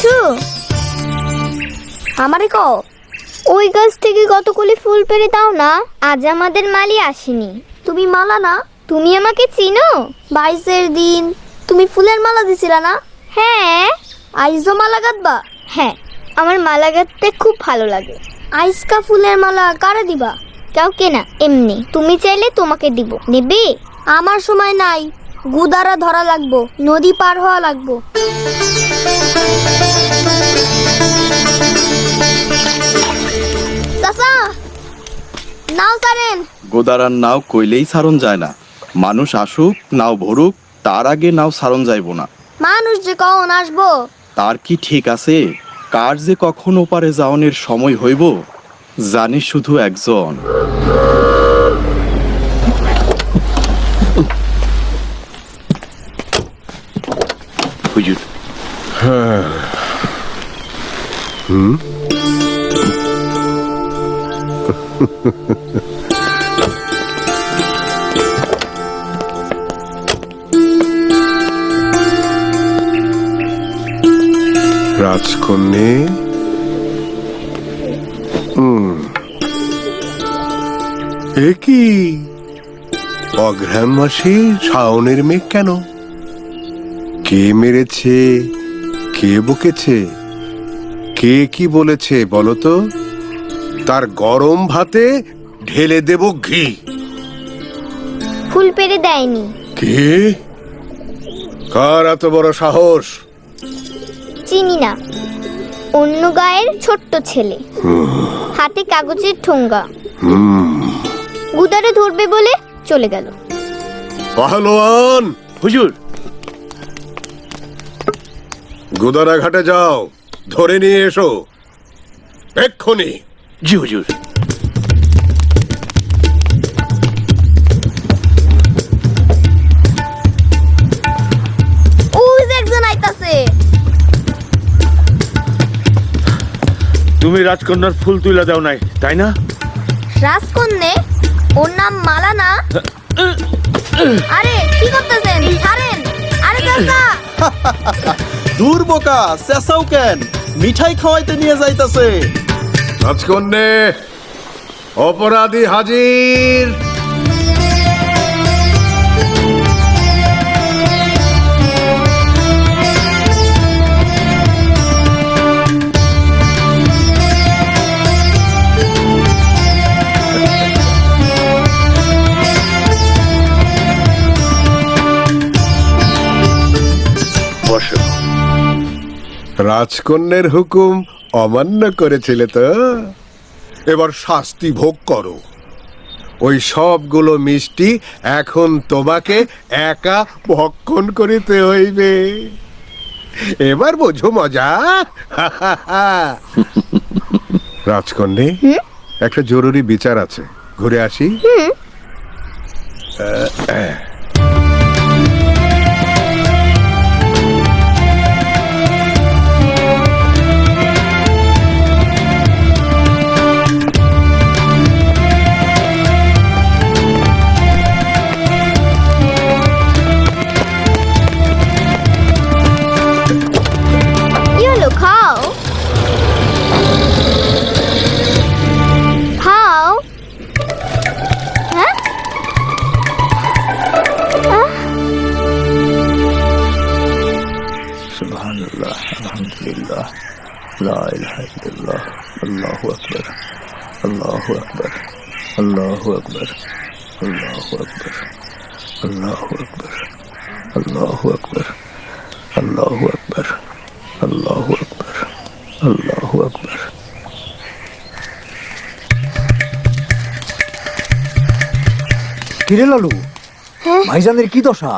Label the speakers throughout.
Speaker 1: কিছু আমারে কও। ওই গাছ থেকে কতগুলি ফুল পেড়ে দাও না, আজ আমাদের মালি আসেনি। তুমি মালা না? তুমি আমাকে চিনো? 22-এর দিন তুমি ফুলের মালা দিছিলা না? হ্যাঁ। আইজও মালা গাঁথবা? হ্যাঁ, আমার মালা গাঁথতে খুব ভালো লাগে। আইসকা ফুলের মালা কারে দিবা? কাউকে না, এমনি। তুমি চাইলে তোমাকে দিব। নেবে? আমার সময় নাই, গুদারা ধরা লাগবো, নদী পার হওয়া লাগবো। চাচা, নাও ছাড়েন।
Speaker 2: গোদারার নাও কইলেই সারণ যায় না। মানুষ আসুক, নাও ভরুক, তার আগে নাও সারণ যাইব না।
Speaker 1: মানুষ যে কখন আসবো
Speaker 2: তার কি ঠিক আছে? কার যে কখন ওপারে যাওয়ানোর সময় হইব জানি শুধু একজন। হুজুর।
Speaker 3: রাজকন্যে, এ কি অঘ্রাণ মাসে শাওনের মেঘ কেন? কে মেরেছে, কে বকেছে, কে কি বলেছে বলো তো? তার গরম ভাতে ঢেলে দেব ঘি।
Speaker 1: ফুল পেড়ে দেয়নি।
Speaker 3: কে? কার এত বড় সাহস?
Speaker 1: চিনি না, অন্য গায়ের ছোট্ট ছেলে, হাতে কাগজের ঠোঙ্গা। গুদারে ধরবে বলে চলে গেল।
Speaker 3: পাহলোয়ান,
Speaker 2: হুজুর।
Speaker 3: গুদারা ঘাটে যাও, ধরে নিয়ে এসো এক্ষুনি।
Speaker 2: জি হুজুর।
Speaker 1: ওই যে একজন আইতাছে।
Speaker 4: তুমি রাজকন্যার ফুল তুইলা দাও নাই, তাই না?
Speaker 1: রাজকন্যে? ওর নাম মালা না? আরে কি করতেছেন? ছাড়েন। আরে চাচা,
Speaker 2: দূর বোকা, চেঁচাও কেন? মিঠাই খাওয়াইতে নিয়ে যাইতাছে।
Speaker 3: রাজকন্যে, অপরাধী হাজির।
Speaker 2: বসো।
Speaker 3: রাজকন্যের হুকুম অমান্য করেছিলে তো, এবার শাস্তি ভোগ করো। ওই সবগুলো মিষ্টি এখন তোমাকে একা ভক্ষণ করিতে হইবে। এবার বোঝো মজা। রাজকন্যে, একটা জরুরি বিচার আছে, ঘুরে আসি।
Speaker 1: কি হলো? খাও খাও। হ্যাঁ?
Speaker 4: সুবহানাল্লাহ, আলহামদুলিল্লাহ, লা ইলাহা ইল্লাল্লাহ, আল্লাহু আকবার, আল্লাহু আকবার, আল্লাহু আকবার, আল্লাহু আকবার, আল্লাহু আকবার, আল্লাহু আকবার, আল্লাহু আকবার, আল্লাহু আকবার, আল্লাহু আকবার।
Speaker 5: কিরে লালু, ভাইজানের কি দশা?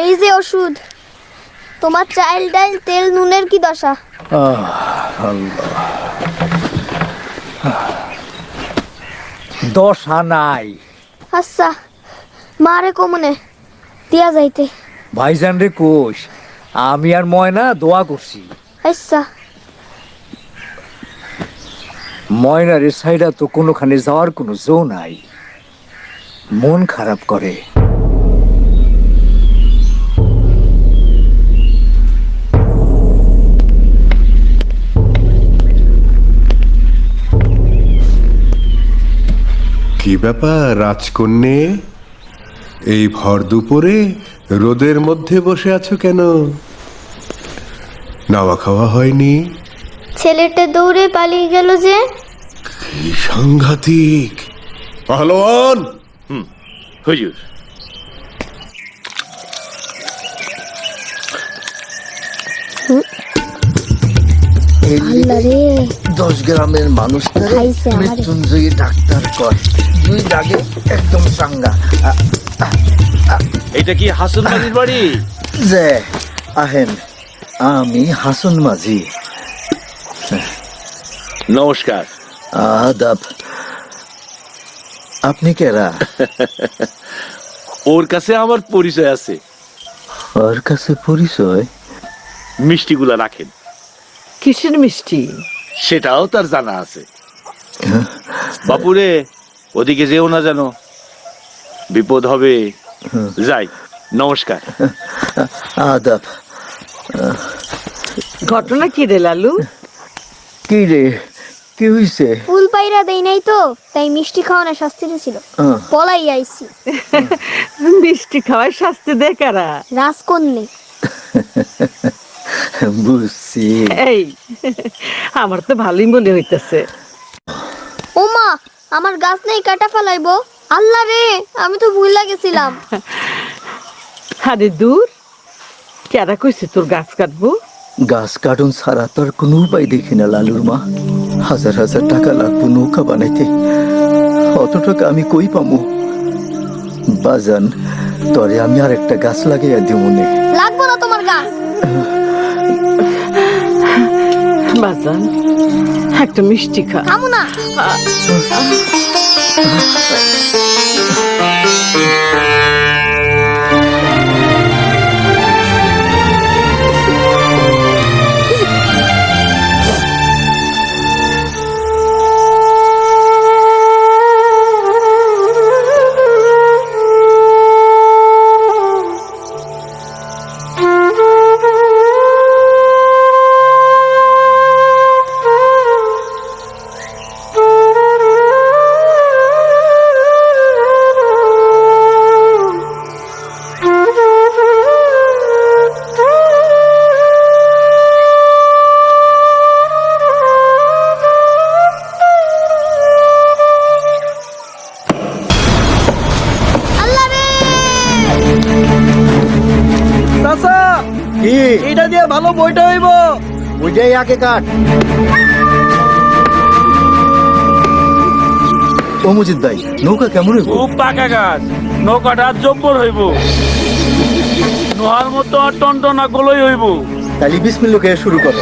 Speaker 1: এই যে ওষুধ। তোমার চাল ডাল তেল নুনের কি দশা?
Speaker 5: দশা নাই।
Speaker 1: আচ্ছা, মারে কমনে দিয়া যাইতে।
Speaker 5: ভাইজান রে কোষ, আমি আর ময়না দোয়া করছি।
Speaker 1: আচ্ছা।
Speaker 5: ময়নার এ সাইডা তো কোনোখানে যাওয়ার কোনো জো নাই, মন খারাপ করে।
Speaker 3: কি ব্যাপার রাজকন্যে, এই ভর দুপুরে রোদের মধ্যে বসে আছো কেন? নাওয়া খাওয়া হয়নি?
Speaker 1: ছেলেটা দৌড়ে পালিয়ে গেল যে।
Speaker 3: কি সাংঘাতিক! পাহলোয়ান,
Speaker 4: হুজুর,
Speaker 1: আল্লাহ রে,
Speaker 5: 10 গ্রামের মানুষটারে
Speaker 1: খাইছে আমারে।
Speaker 5: মৃত্যুঞ্জয়ী ডাক্তার কয়, 2 দাগে একদম চাঙ্গা।
Speaker 4: এটা কি হাসন মাঝির বাড়ি?
Speaker 5: যে আহেন, আমি হাসন মাঝি।
Speaker 4: নমস্কার।
Speaker 5: আদাব। আপনি কেরা?
Speaker 4: ওর কাছে আমার পরিচয় আছে।
Speaker 5: ওর কাছে পরিচয়?
Speaker 4: মিষ্টিগুলা রাখেন,
Speaker 6: কিসের মিষ্টি?
Speaker 4: সেটাও তার জানা আছে। বাপুরে, ওদিকে যেও না জানো, বিপদ হবে। যাই, নমস্কার।
Speaker 5: আদাব।
Speaker 6: ঘটনা কি রে লালু?
Speaker 5: কি রে, কি হইছে?
Speaker 1: ফুল পাইরা দেই নাই তো, তাই মিষ্টি খাওয়ানো শাস্তি ছিল। পলাই আইছি।
Speaker 6: মিষ্টি খাওয়ার শাস্তি দে কারা?
Speaker 1: রাজকন্যে।
Speaker 5: বুঝছি।
Speaker 6: এই, আমার তো ভালোই মনে হইতেছে।
Speaker 1: ও মা, আমার গাছ নেই, কাটা ফেলাইবো। আল্লাহ রে, আমি তো ভুলে গেছিলাম।
Speaker 6: আরে দূর, কেরা কইছে তোর গাছ কাটবো?
Speaker 5: গাছ কাটুন ছাড়া তোর কোনো উপায় দেখি না লালুর মা। হাজার হাজার টাকা লাগবো নৌকা বানাইতে, অত টাকা আমি কই পামু? বাজান, তরে আমি আর একটা গাছ লাগাইয়া দিব নে।
Speaker 1: লাগবো না তোমার গাছ।
Speaker 6: বাজান, একটা মিষ্টি খা।
Speaker 1: খামু না।
Speaker 5: কি
Speaker 7: এটা দিয়ে ভালো বইটা হইব।
Speaker 5: ওইটাই আগে কাট। ও মজিদ ভাই, নৌকা কেমন হইব?
Speaker 7: খুব পাকা গাছ, নৌকাটা জব্বর হইব। নোহার মতো টনটনা গোলই হইব।
Speaker 5: তাহলে বিসমিল্লাহ শুরু করো।